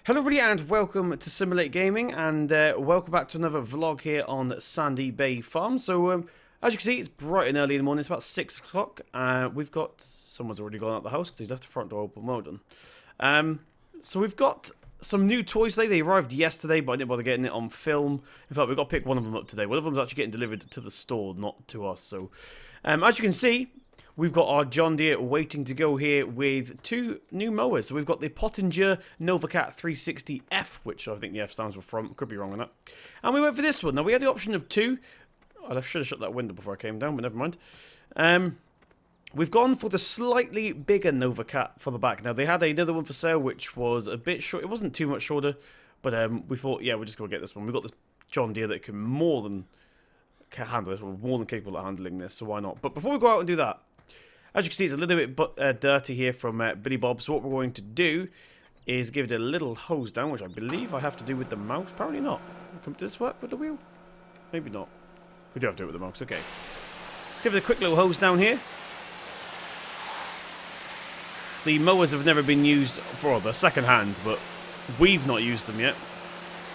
Hello everybody and welcome to Simulate Gaming and welcome back to another vlog here on Sandy Bay Farm. So as you can see, it's bright and early in the morning. It's about 6 o'clock. We've got... someone's already gone out the house because he's left the front door open. Well done. So we've got some new toys today. They arrived yesterday, but I didn't bother getting it on film. In fact, we've got to pick one of them up today. One of them is actually getting delivered to the store, not to us. So as you can see, we've got our John Deere waiting to go here with two new mowers. So we've got the Pottinger NovaCat 360F, which I think the F stands for front. Could be wrong on that. And we went for this one. Now, we had the option of two. I should have shut that window before I came down, but never mind. We've gone for the slightly bigger NovaCat for the back. Now, they had another one for sale, which was a bit short. It wasn't too much shorter, but we thought, yeah, we're just going to get this one. We've got this John Deere that can more than handle this. We're more than capable of handling this, so why not? But before we go out and do that, as you can see, it's a little bit dirty here from Billy Bob. So what we're going to do is give it a little hose down, which I believe I have to do with the mouse. Apparently not. Does this work with the wheel? Maybe not. We do have to do it with the mouse. Okay. Let's give it a quick little hose down here. The mowers have never been used for the second hand, but we've not used them yet.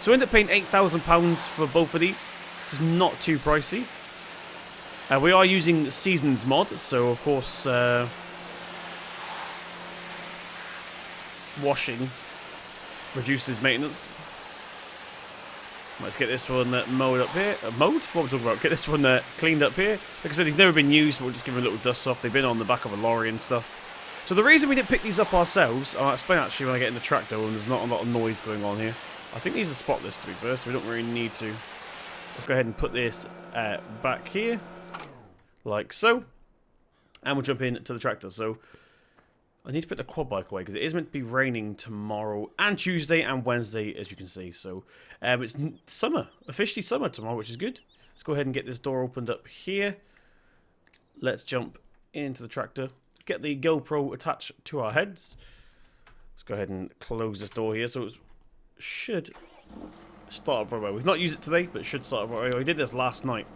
So we ended up paying £8,000 for both of these. This is not too pricey. We are using Seasons mod, so of course washing reduces maintenance. Let's get this one mowed up here. Mowed? What are we talking about? Get this one cleaned up here. Like I said, he's never been used, but we'll just give him a little dust off. They've been on the back of a lorry and stuff. So the reason we didn't pick these up ourselves, I'll explain actually when I get in the tractor when there's not a lot of noise going on here. I think these are spotless to be fair, so we don't really need to. Let's go ahead and put this back here. Like so, and we'll jump into the tractor. So I need to put the quad bike away because it is meant to be raining tomorrow and Tuesday and Wednesday, as you can see. So it's summer, officially summer tomorrow, which is good. Let's go ahead and get this door opened up here. Let's jump into the tractor, get the GoPro attached to our heads. Let's go ahead and close this door here, so it should start up right away. We've not used it today, but it should start up right away. We did this last night.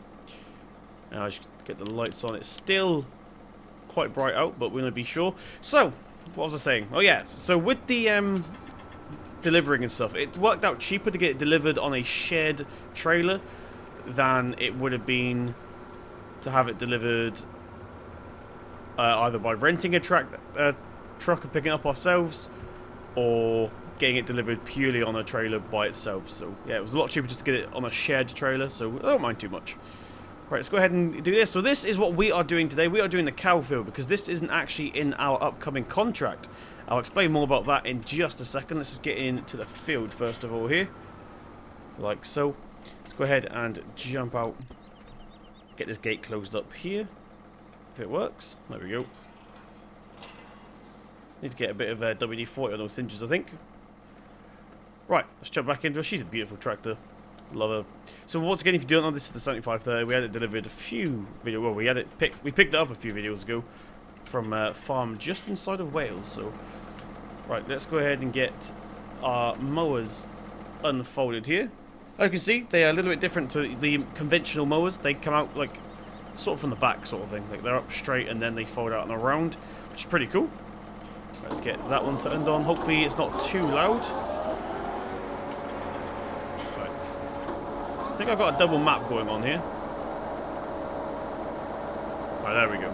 I should get the lights on. It's still quite bright out, but we're going to be sure. So, what was I saying? Oh yeah, so with the delivering and stuff, it worked out cheaper to get it delivered on a shared trailer than it would have been to have it delivered either by renting a truck and picking it up ourselves, or getting it delivered purely on a trailer by itself. So yeah, it was a lot cheaper just to get it on a shared trailer, so I don't mind too much. Right, let's go ahead and do this. So this is what we are doing today. We are doing the cow field because this isn't actually in our upcoming contract. I'll explain more about that in just a second. Let's just get into the field first of all here. Like so. Let's go ahead and jump out. Get this gate closed up here. If it works. There we go. Need to get a bit of WD-40 on those hinges, I think. Right, let's jump back into her. She's a beautiful tractor. Love her. So once again, if you don't know, this is the 7530. We had it delivered a few videos. Well, we picked it up a few videos ago from a farm just inside of Wales. So, right, let's go ahead and get our mowers unfolded here. As you can see, they are a little bit different to the conventional mowers. They come out like sort of from the back, sort of thing. Like they're up straight and then they fold out and around, which is pretty cool. Right, let's get that one turned on. Hopefully, it's not too loud. I think I've got a double map going on here. Right, there we go.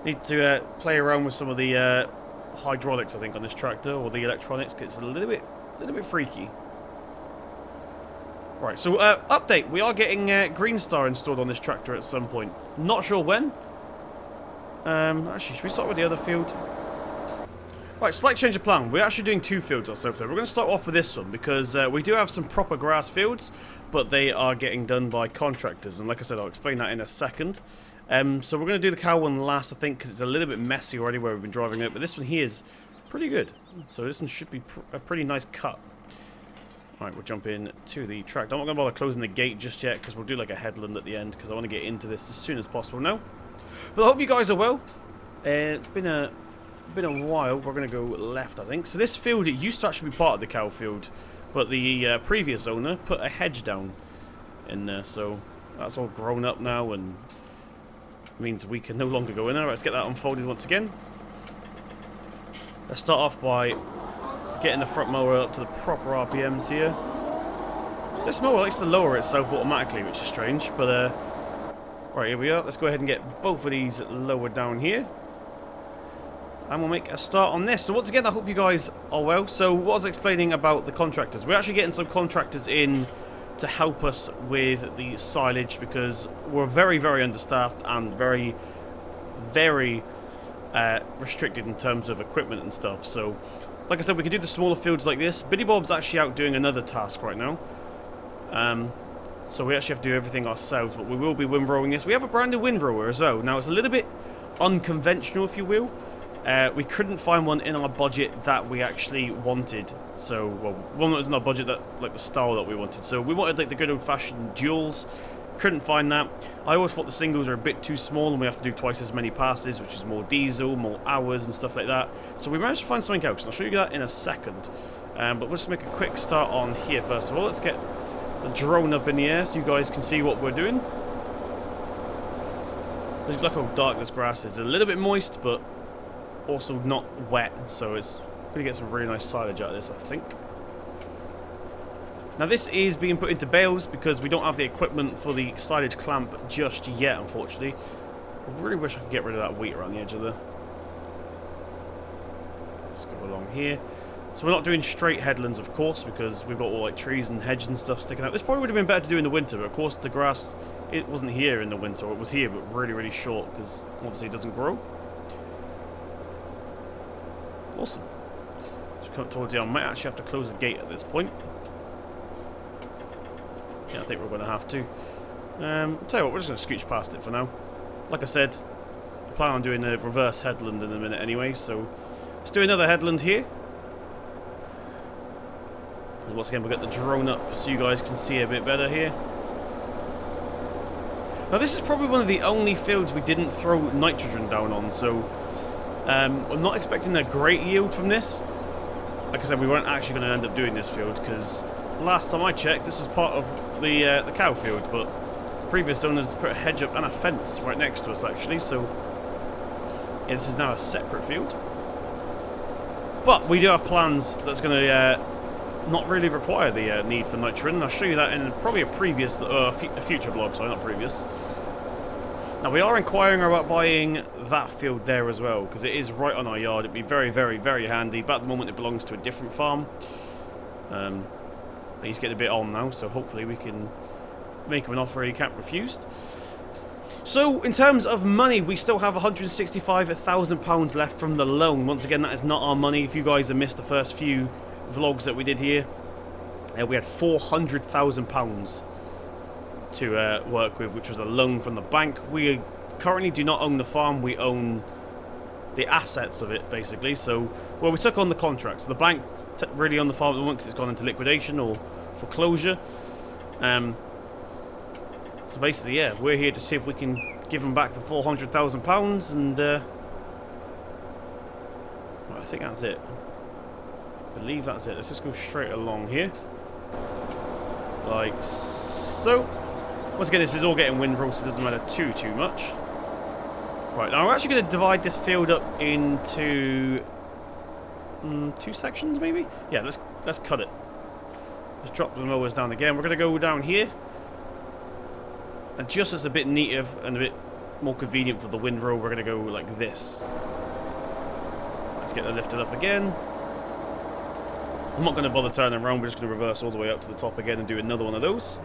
Need to play around with some of the hydraulics, I think, on this tractor, or the electronics, because it's a little bit freaky. Right, so update. We are getting Green Star installed on this tractor at some point. Not sure when. Actually, should we start with the other field? Right, slight change of plan. We're actually doing two fields ourselves today. We're going to start off with this one because we do have some proper grass fields, but they are getting done by contractors. And like I said, I'll explain that in a second. So we're going to do the cow one last, I think, because it's a little bit messy already where we've been driving it. But this one here is pretty good. So this one should be a pretty nice cut. Alright, we'll jump in to the tractor. I'm not going to bother closing the gate just yet because we'll do like a headland at the end because I want to get into this as soon as possible now. But I hope you guys are well. It's been a while. We're going to go left, I think. So this field, it used to actually be part of the cow field, but the previous owner put a hedge down in there, so that's all grown up now and means we can no longer go in there. Let's get that unfolded once again. Let's start off by getting the front mower up to the proper RPMs here. This mower likes to lower itself automatically, which is strange, but right, here we are. Let's go ahead and get both of these lowered down here. And we'll make a start on this. So once again, I hope you guys are well. So what I was explaining about the contractors, we're actually getting some contractors in to help us with the silage because we're very, very understaffed and very, very restricted in terms of equipment and stuff. So, like I said, we can do the smaller fields like this. Billy Bob's actually out doing another task right now. So we actually have to do everything ourselves, but we will be windrowing this. We have a brand new windrower as well. Now, it's a little bit unconventional, if you will. We couldn't find one in our budget that we actually wanted. So, well, one that was in our budget that, like, the style that we wanted. So we wanted, like, the good old-fashioned duals. Couldn't find that. I always thought the singles are a bit too small and we have to do twice as many passes, which is more diesel, more hours and stuff like that. So we managed to find something else, and I'll show you that in a second. But we'll just make a quick start on here first of all. Let's get the drone up in the air so you guys can see what we're doing. Look how dark this grass is. It's a little bit moist, but also not wet, so it's going to get some really nice silage out of this, I think. Now this is being put into bales because we don't have the equipment for the silage clamp just yet, unfortunately. I really wish I could get rid of that wheat around the edge of the... Let's go along here. So we're not doing straight headlands, of course, because we've got all like trees and hedges and stuff sticking out. This probably would have been better to do in the winter, but of course the grass, it wasn't here in the winter. It was here, but really, really short, because obviously it doesn't grow. Awesome. Just come towards the end. I might actually have to close the gate at this point. Yeah, I think we're going to have to. I'll tell you what, we're just going to scooch past it for now. Like I said, I plan on doing a reverse headland in a minute anyway, so let's do another headland here. And once again, we'll get the drone up so you guys can see a bit better here. Now this is probably one of the only fields we didn't throw nitrogen down on, so I'm not expecting a great yield from this. Like I said, we weren't actually going to end up doing this field because last time I checked, this was part of the cow field, but the previous owners put a hedge up and a fence right next to us actually, so yeah, this is now a separate field. But we do have plans that's going to not really require the need for nitrogen, and I'll show you that in probably a previous, a future vlog, sorry, not previous. Now we are inquiring about buying that field there as well, because it is right on our yard. It'd be very, very, very handy, but at the moment it belongs to a different farm. But he's getting a bit on now, so hopefully we can make him an offer he can't refuse. So, in terms of money, we still have £165,000 left from the loan. Once again, that is not our money. If you guys have missed the first few vlogs that we did here, we had £400,000 to work with, which was a loan from the bank. We currently do not own the farm. We own the assets of it, basically. So, well, we took on the contracts. The bank really on the farm at the moment because it's gone into liquidation or foreclosure. So basically, yeah, we're here to see if we can give them back the £400,000, and well, I think that's it. I believe that's it. Let's just go straight along here, like so. Once again, this is all getting windrow, so it doesn't matter too much. Right, now we're actually going to divide this field up into 2 sections, maybe. Yeah, let's cut it. Let's drop the mowers down again. We're going to go down here. And just as a bit neater and a bit more convenient for the windrow, we're going to go like this. Let's get it lifted up again. I'm not going to bother turning around, we're just going to reverse all the way up to the top again and do another one of those.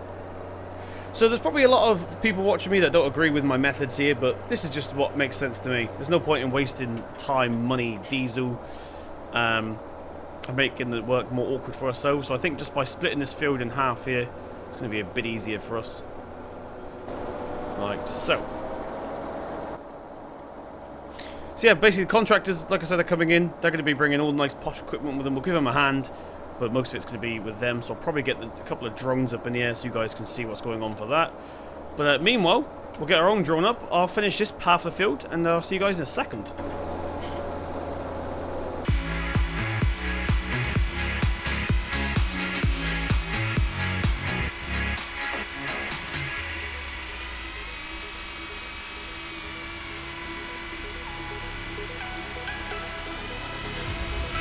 So there's probably a lot of people watching me that don't agree with my methods here, but this is just what makes sense to me. There's no point in wasting time, money, diesel, and making the work more awkward for ourselves. So I think just by splitting this field in half here, it's going to be a bit easier for us. Like so. So yeah, basically contractors, like I said, are coming in. They're going to be bringing all the nice posh equipment with them. We'll give them a hand, but most of it's going to be with them. So I'll probably get a couple of drones up in the air so you guys can see what's going on for that. But meanwhile, we'll get our own drone up. I'll finish this half of the field, and I'll see you guys in a second.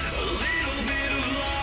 A little bit of light.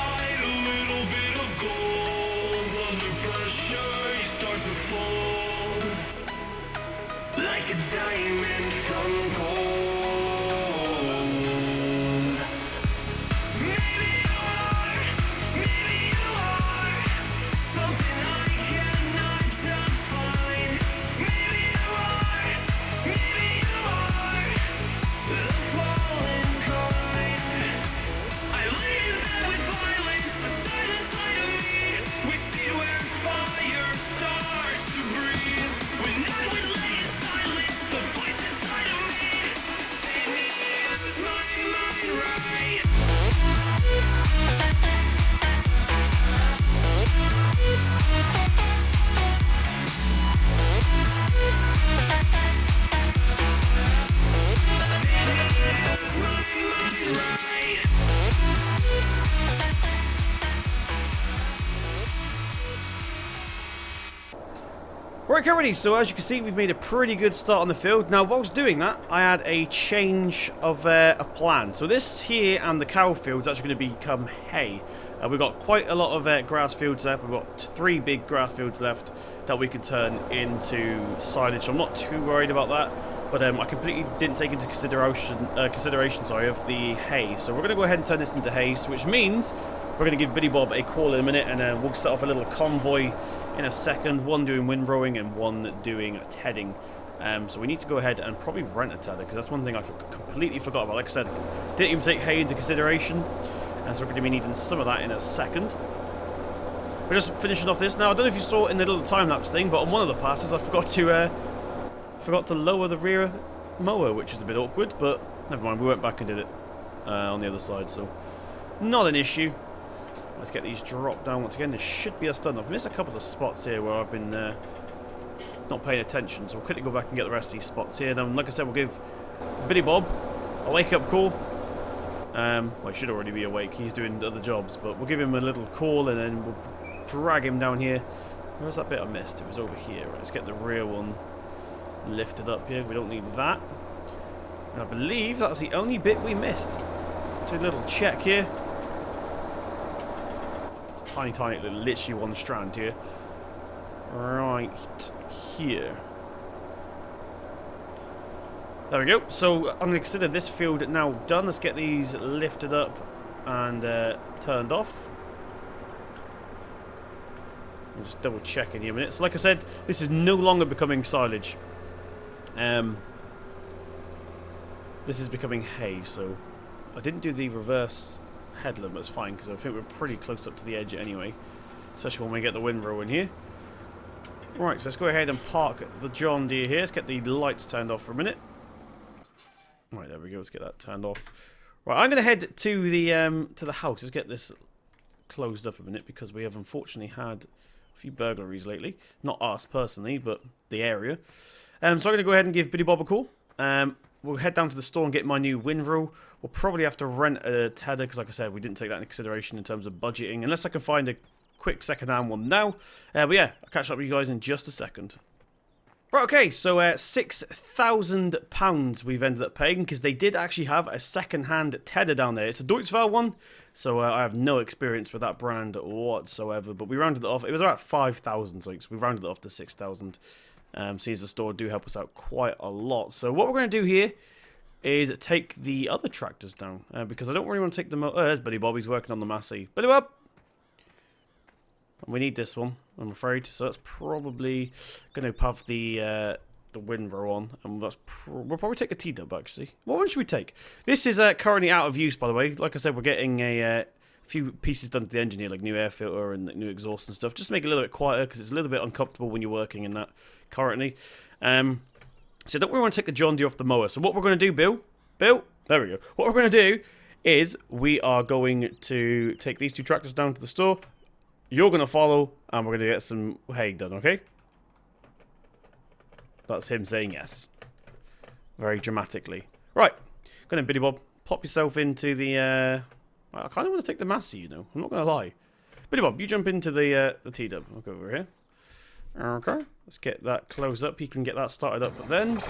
Right, already. So as you can see, we've made a pretty good start on the field. Now, whilst doing that, I had a change of plan. So this here and the cow field is actually going to become hay. We've got quite a lot of grass fields left. We've got 3 big grass fields left that we can turn into silage. So I'm not too worried about that. But I completely didn't take into consideration of the hay. So we're going to go ahead and turn this into hay, which means we're going to give Billy Bob a call in a minute, and we'll set off a little convoy in a second. One doing windrowing and one doing tedding. So we need to go ahead and probably rent a tedder, because that's one thing I completely forgot about. Like I said, didn't even take hay into consideration, and so we're going to be needing some of that in a second. We're just finishing off this now. I don't know if you saw in the little time lapse thing, but on one of the passes I forgot to lower the rear mower, which is a bit awkward, but never mind. We went back and did it on the other side, so not an issue. Let's get these dropped down once again. This should be us done. I've missed a couple of spots here where I've been not paying attention, so we'll quickly go back and get the rest of these spots here. Then, like I said, we'll give Billy Bob a wake-up call. Well, he should already be awake. He's doing other jobs, but we'll give him a little call, and then we'll drag him down here. Where's that bit I missed? It was over here. Right, let's get the rear one lifted up here. We don't need that. And I believe that's the only bit we missed. Let's do a little check here. Tiny, literally one strand here. Right here. There we go. So I'm going to consider this field now done. Let's get these lifted up and turned off. I'll just double check in here a minute. So like I said, this is no longer becoming silage. This is becoming hay, so I didn't do the reverse headlamp. That's fine, because I think we're pretty close up to the edge anyway, especially when we get the windrow in here. Right, so let's go ahead and park the John Deere here. Let's get the lights turned off for a minute. Right, there we go. Let's get that turned off. Right, I'm going to head to the house. Let's get this closed up a minute, because we have unfortunately had a few burglaries lately. Not us personally, but the area. So I'm going to go ahead and give Billy Bob a call. We'll head down to the store and get my new windrow. We'll probably have to rent a tedder, because like I said, we didn't take that into consideration in terms of budgeting, unless I can find a quick second-hand one now. But yeah, I'll catch up with you guys in just a second. Right, okay, so £6,000 we've ended up paying, because they did actually have a second-hand tedder down there. It's a Deutsche one, so I have no experience with that brand whatsoever, but we rounded it off. It was about 5,000, so we rounded it off to 6,000. Seems the store do help us out quite a lot. So what we're going to do here is take the other tractors down, because I don't really want to take them out. Oh, there's Billy Bob. He's working on the Massey. Billy Bob! We need this one, I'm afraid. So that's probably going to have the windrow on, and we'll probably take a T-dub, actually. What one should we take? This is currently out of use, by the way. Like I said, we're getting a few pieces done to the engine here, like new air filter and new exhaust and stuff, just to make it a little bit quieter, because it's a little bit uncomfortable when you're working in that currently. So don't we want to take the John Deere off the mower? So what we're going to do, Bill, there we go. What we're going to do is we are going to take these 2 tractors down to the store. You're going to follow, and we're going to get some hay done, okay? That's him saying yes. Very dramatically. Right. Go ahead, Billy Bob. Pop yourself into the... I kind of want to take the Massey, you know. I'm not going to lie. Billy Bob, you jump into the T-dub. I'll go over here. Okay. Let's get that closed up. He can get that started up then.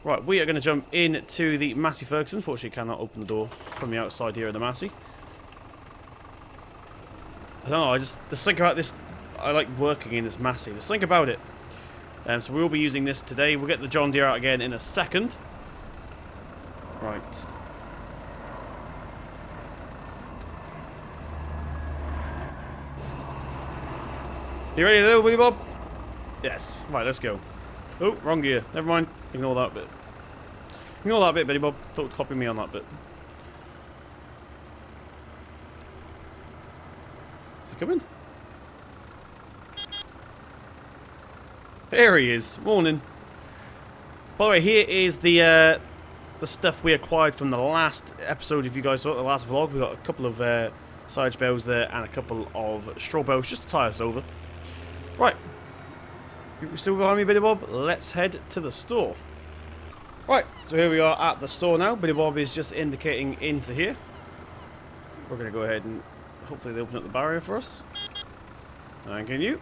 Right, we are going to jump into the Massey Ferguson. Unfortunately, cannot open the door from the outside here of the Massey. I don't know, the thing about this, I like working in this Massey. The thing about it So we will be using this today. We'll get the John Deere out again in a second. Right. You ready though, Willy Bob? Yes. Right, let's go. Oh, wrong gear. Never mind. Ignore that bit. Ignore that bit, Billy Bob. Don't copy me on that bit. Is he coming? There he is. Morning. By the way, here is the stuff we acquired from the last episode. If you guys saw the last vlog, we got a couple of side bales there and a couple of straw bales just to tie us over. Right. You still behind me, Billy Bob? Let's head to the store. Right, so here we are at the store now. Billy Bob is just indicating into here. We're going to go ahead and hopefully they open up the barrier for us. Thanking you.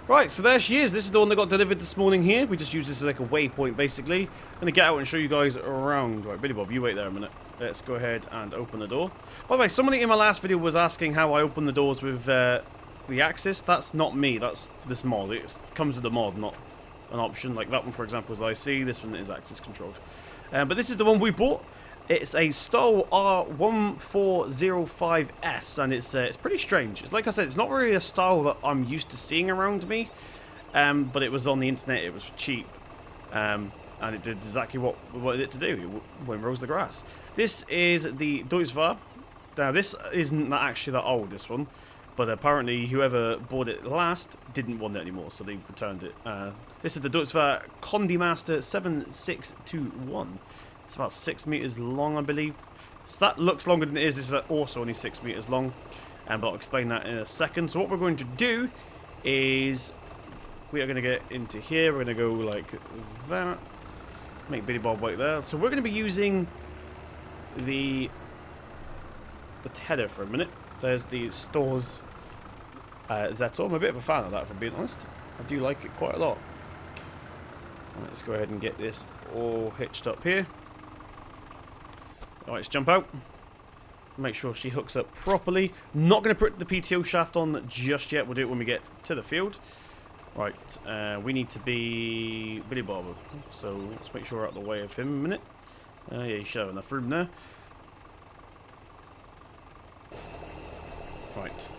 Right, so there she is. This is the one that got delivered this morning here. We just use this as like a waypoint, basically. I'm going to get out and show you guys around. Right, Billy Bob, you wait there a minute. Let's go ahead and open the door. By the way, somebody in my last video was asking how I open the doors with the axis. That's not me. That's this mod. It comes with the mod, not an option. Like that one, for example, is IC. This one is axis controlled. But this is the one we bought. It's a Stahl R1405S, and it's pretty strange. It's, like I said, it's not really a style that I'm used to seeing around me, but it was on the internet. It was cheap, and it did exactly what we wanted it to do. It windrows the grass. This is the Deutz. Now, this isn't actually that old, this one, but apparently whoever bought it last didn't want it anymore, so they returned it. This is the Deutz Condi Master 7621. It's about 6 meters long, I believe. So that looks longer than it is. This is also only 6 meters long, but I'll explain that in a second. So what we're going to do is we are going to get into here. We're going to go like that. Make Billy Bob wait there. So we're going to be using the header for a minute. There's the Stores Zetto. I'm a bit of a fan of that, if I'm being honest. I do like it quite a lot. Let's go ahead and get this all hitched up here. Alright, let's jump out. Make sure she hooks up properly. Not going to put the PTO shaft on just yet. We'll do it when we get to the field. Right, we need to be Billy Bob. So let's make sure we're out of the way of him a minute. Yeah, you should have enough room there. Right.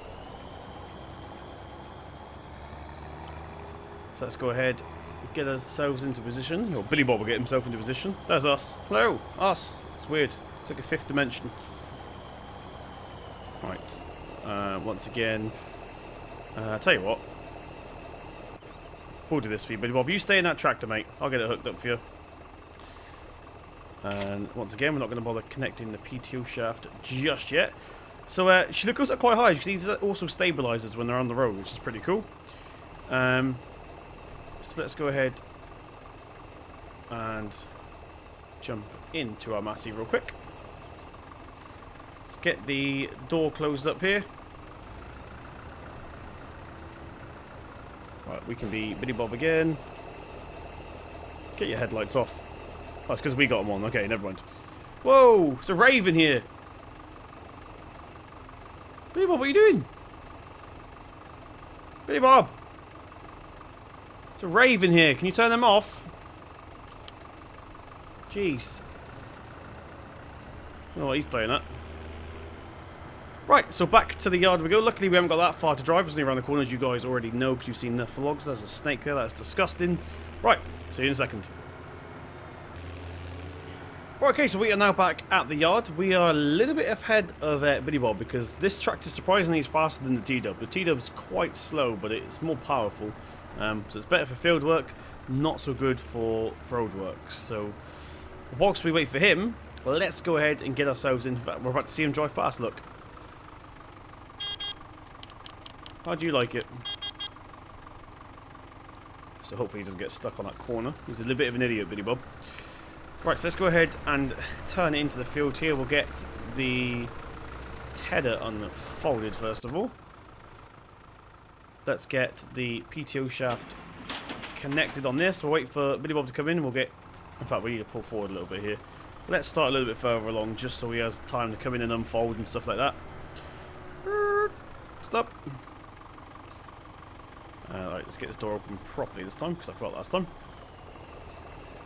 So let's go ahead and get ourselves into position. Or Billy Bob will get himself into position. There's us. Hello, us. It's weird. It's like a fifth dimension. Right. Once again, I'll tell you what. We'll do this for you, Billy Bob. You stay in that tractor, mate. I'll get it hooked up for you. And once again, we're not going to bother connecting the PTO shaft just yet. So she goes up quite high. These also stabilizers when they're on the road, which is pretty cool. So let's go ahead and jump into our Massey real quick. Let's get the door closed up here. Right, we can be Billy Bob again. Get your headlights off. Oh, it's because we got them on. Okay, never mind. Whoa, it's a raven here. Billy Bob, what are you doing? Billy Bob! It's a raven here. Can you turn them off? Jeez. I don't know what he's playing at. Right, so back to the yard we go. Luckily, we haven't got that far to drive. It's only around the corner, as you guys already know, because you've seen enough vlogs. There's a snake there. That's disgusting. Right, see you in a second. Right, okay, so we are now back at the yard. We are a little bit ahead of Billy Bob because this tractor surprisingly is faster than the T-Dub. The T-Dub's quite slow, but it's more powerful. So it's better for field work, not so good for road work. So whilst we wait for him, let's go ahead and get ourselves in. We're about to see him drive past, look. How do you like it? So hopefully he doesn't get stuck on that corner. He's a little bit of an idiot, Billy Bob. Right, so let's go ahead and turn it into the field here. We'll get the header unfolded first of all. Let's get the PTO shaft connected on this. We'll wait for Billy Bob to come in. We'll get... In fact, we need to pull forward a little bit here. Let's start a little bit further along just so he has time to come in and unfold and stuff like that. Stop. Right, let's get this door open properly this time, because I forgot last time.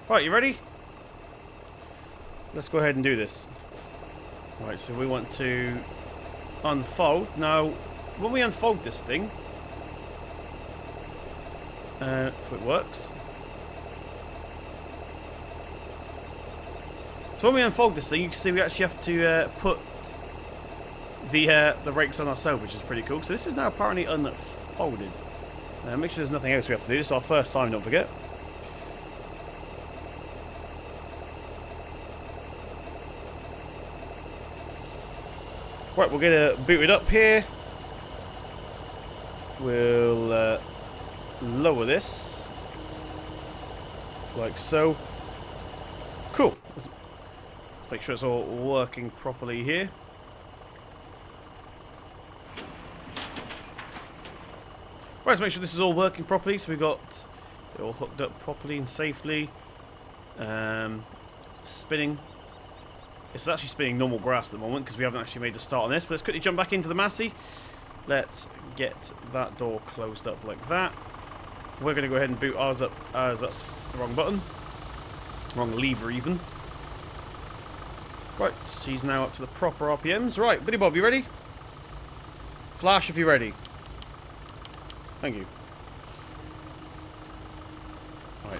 Right, you ready? Let's go ahead and do this. Right, so we want to unfold. Now, when we unfold this thing, if it works. So when we unfold this thing, you can see we actually have to put the rakes on ourselves, which is pretty cool. So this is now apparently unfolded. Make sure there's nothing else we have to do. This is our first time, don't forget. Right, we'll get it booted up here. We'll lower this. Like so. Cool. Let's make sure it's all working properly here. Right, let's make sure this is all working properly. So we got it all hooked up properly and safely. Spinning. It's actually spinning normal grass at the moment because we haven't actually made a start on this. But let's quickly jump back into the Massey. Let's get that door closed up like that. We're going to go ahead and boot ours up as that's the wrong button. Wrong lever even. Right, she's now up to the proper RPMs. Right, Billy Bob, you ready? Flash if you're ready. Thank you. Right.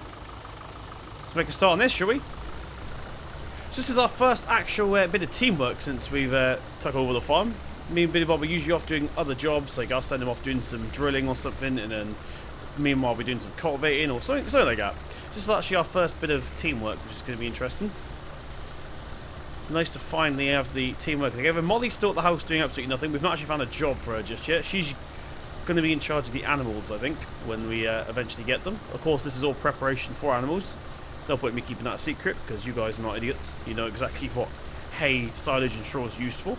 Let's make a start on this, shall we? So this is our first actual bit of teamwork since we've took over the farm. Me and Billy Bob are usually off doing other jobs, like I'll send him off doing some drilling or something, and then meanwhile we're doing some cultivating or something like that. So this is actually our first bit of teamwork, which is going to be interesting. It's nice to finally have the teamwork together. Molly's still at the house doing absolutely nothing. We've not actually found a job for her just yet. She's going to be in charge of the animals, I think, when we eventually get them. Of course, this is all preparation for animals. It's no point in me keeping that a secret, because you guys are not idiots. You know exactly what hay, silage and straw is used for. So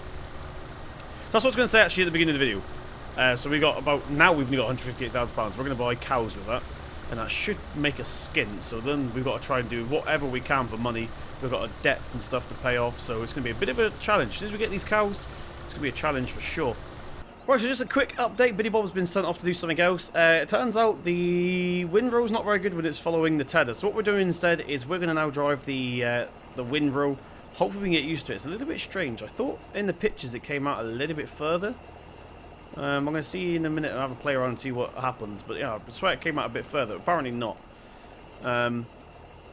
that's what I was going to say actually at the beginning of the video. So we got about, now we've only got £158,000. We're going to buy cows with that. And that should make us skin. So then we've got to try and do whatever we can for money. We've got our debts and stuff to pay off. So it's going to be a bit of a challenge. As soon as we get these cows, it's going to be a challenge for sure. Right, so just a quick update. Billy Bob's been sent off to do something else. It turns out the windrow's not very good when it's following the tether. So what we're doing instead is we're going to now drive the windrow. Hopefully we can get used to it. It's a little bit strange. I thought in the pictures it came out a little bit further. I'm going to see in a minute and have a play around and see what happens. But yeah, I swear it came out a bit further. Apparently not. But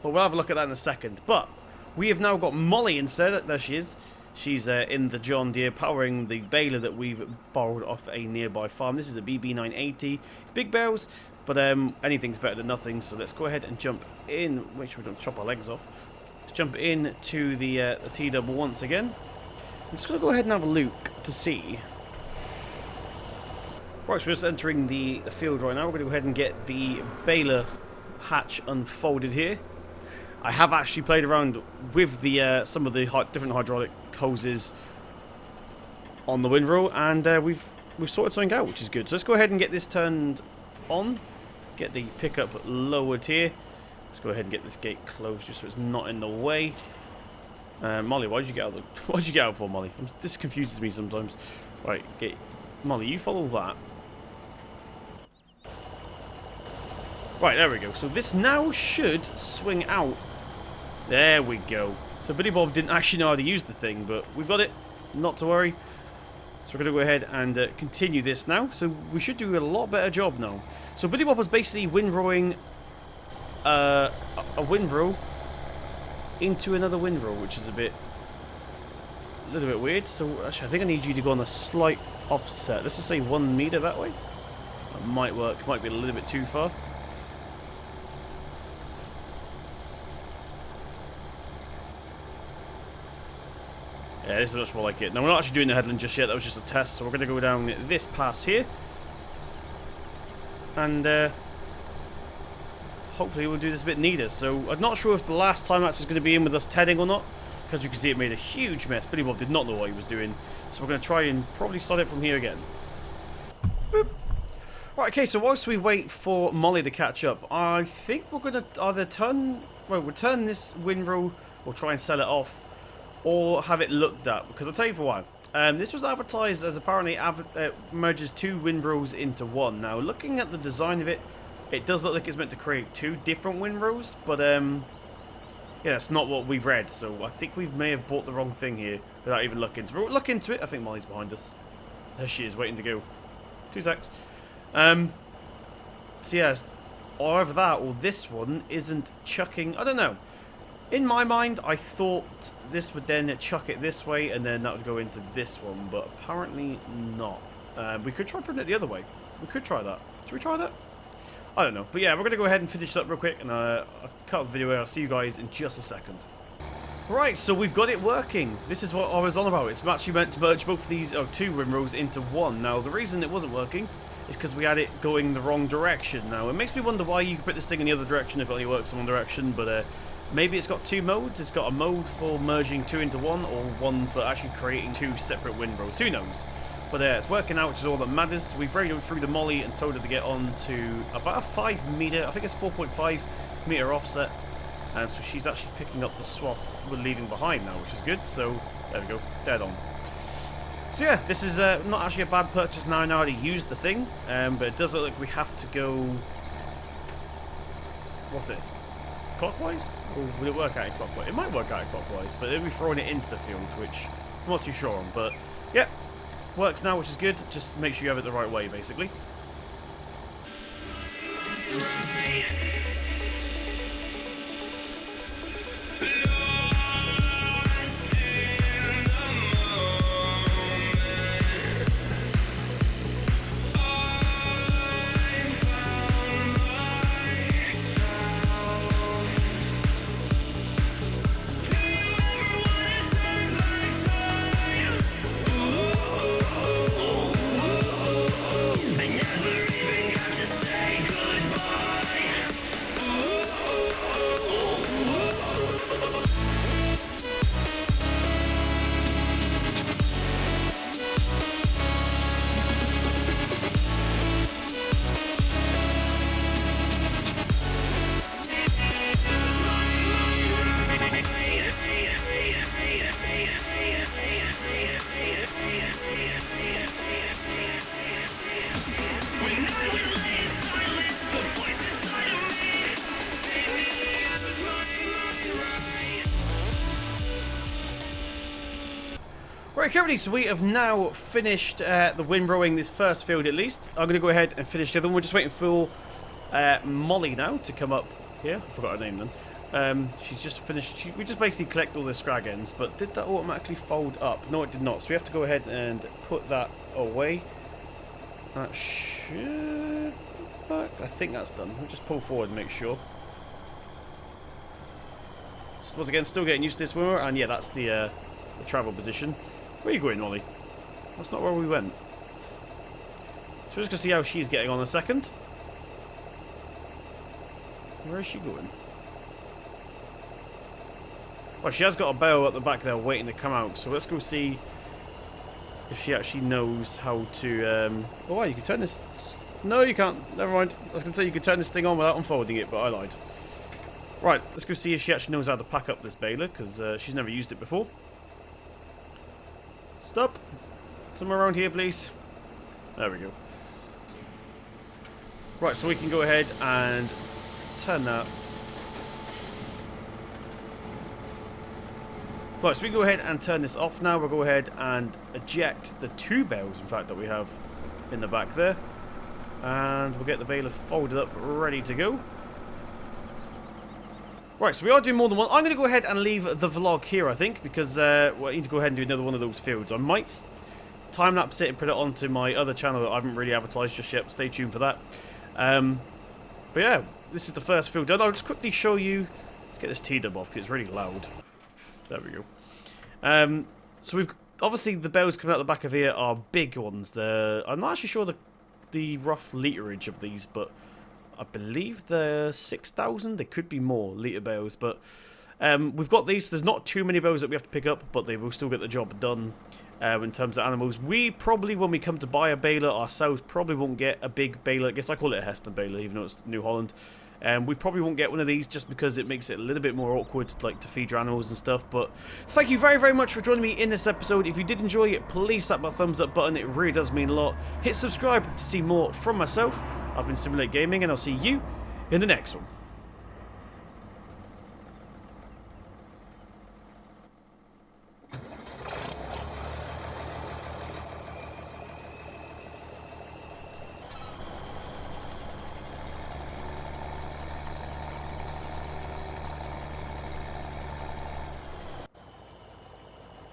we'll have a look at that in a second. But we have now got Molly instead. There she is. She's in the John Deere powering the baler that we've borrowed off a nearby farm. This is a BB980. It's big bells, but anything's better than nothing. So let's go ahead and jump in. Make sure we don't chop our legs off. Let's jump in to the T-double once again. I'm just going to go ahead and have a look to see. Right, so we're just entering the field right now. We're going to go ahead and get the baler hatch unfolded here. I have actually played around with the some of the different hydraulic hoses on the windrow, and we've sorted something out, which is good. So let's go ahead and get this turned on. Get the pickup lowered here. Let's go ahead and get this gate closed just so it's not in the way. Molly, why'd you get out? Why'd you get out for, Molly? This confuses me sometimes. Right, Molly, you follow that. Right, there we go. So this now should swing out. There we go. So Billy Bob didn't actually know how to use the thing, but we've got it. Not to worry. So we're going to go ahead and continue this now. So we should do a lot better job now. So Billy Bob was basically windrowing a windrow into another windrow, which is a little bit weird. So actually, I think I need you to go on a slight offset. Let's just say 1 meter that way. That might work. It might be a little bit too far. Yeah, this is much more like it. Now, we're not actually doing the headland just yet. That was just a test. So we're going to go down this pass here. And hopefully we'll do this a bit neater. So I'm not sure if the last time Max was going to be in with us tedding or not. Because you can see it made a huge mess. Billy Bob did not know what he was doing. So we're going to try and probably start it from here again. Boop. Right, okay, so whilst we wait for Molly to catch up, I think we're going to either we'll turn this windrow or try and sell it off, or have it looked at. Because I'll tell you for why. This was advertised as apparently merges 2 windrows into one. Now, looking at the design of it, it does look like it's meant to create 2 different windrows, but yeah, that's not what we've read, so I think we may have bought the wrong thing here without even looking. So we'll look into it. I think Molly's behind us. There she is, waiting to go. 2 secs. So yes, either that or this one isn't chucking. I don't know. In my mind, I thought this would then chuck it this way, and then that would go into this one, but apparently not. We could try putting it the other way. We could try that. Should we try that? I don't know. But yeah, we're going to go ahead and finish this up real quick, and I'll cut the video out. I'll see you guys in just a second. Right, so we've got it working. This is what I was on about. It's actually meant to merge both of these 2 windrows into one. Now, the reason it wasn't working is because we had it going the wrong direction. Now, it makes me wonder why you could put this thing in the other direction if it only works in one direction, but maybe it's got 2 modes. It's got a mode for merging 2 into one, or one for actually creating 2 separate windrows. Who knows? But it's working out, which is all that matters. We've radioed through the Molly and told her to get on to about a 5 meter, I think it's 4.5 meter offset. And so she's actually picking up the swath we're leaving behind now, which is good. So there we go, dead on. So yeah, this is not actually a bad purchase now. I know how to use the thing, but it does look like we have to go. What's this? Clockwise? Or will it work anti-clockwise? It might work anti-clockwise, but it'll be throwing it into the field, which I'm not too sure on. But yeah, works now, which is good. Just make sure you have it the right way, basically. Right, currently, so we have now finished the windrowing this first field at least. I'm going to go ahead and finish the other one. We're just waiting for Molly now to come up here. I forgot her name then. She's just finished. We just basically collect all the scrag ends, but did that automatically fold up? No, it did not. So we have to go ahead and put that away. That should work. I think that's done. We'll just pull forward and make sure. So once again, still getting used to this windrow, and yeah, that's the travel position. Where are you going, Molly? That's not where we went. So we're just going to see how she's getting on in a second. Where is she going? Well, she has got a bow at the back there waiting to come out. So let's go see if she actually knows how to... Oh, wow, you can turn this... No, you can't. Never mind. I was going to say you could turn this thing on without unfolding it, but I lied. Right, let's go see if she actually knows how to pack up this baler, because she's never used it before. Stop. Somewhere around here, please. There we go. Right, so we can go ahead and turn that. Right, so we can go ahead and turn this off now. We'll go ahead and eject the 2 bells, in fact, that we have in the back there. And we'll get the baler folded up, ready to go. Right, so we are doing more than one. I'm going to go ahead and leave the vlog here, I think, because well, I need to go ahead and do another one of those fields. I might time-lapse it and put it onto my other channel that I haven't really advertised just yet. Stay tuned for that. But yeah, this is the first field done. I'll just quickly show you. Let's get this T-dub off because it's really loud. There we go. So we've obviously the bells coming out the back of here are big ones. I'm not actually sure the rough literage of these, but I believe they're 6,000. They could be more litre bells, but we've got these. There's not too many bells that we have to pick up, but they will still get the job done. in terms of animals. We probably, when we come to buy a baler ourselves, probably won't get a big baler. I guess I call it a Heston baler, even though it's New Holland. We probably won't get one of these just because it makes it a little bit more awkward, like, to feed your animals and stuff. But thank you very, very much for joining me in this episode. If you did enjoy it, please slap that thumbs up button. It really does mean a lot. Hit subscribe to see more from myself. I've been Simulate Gaming, and I'll see you in the next one.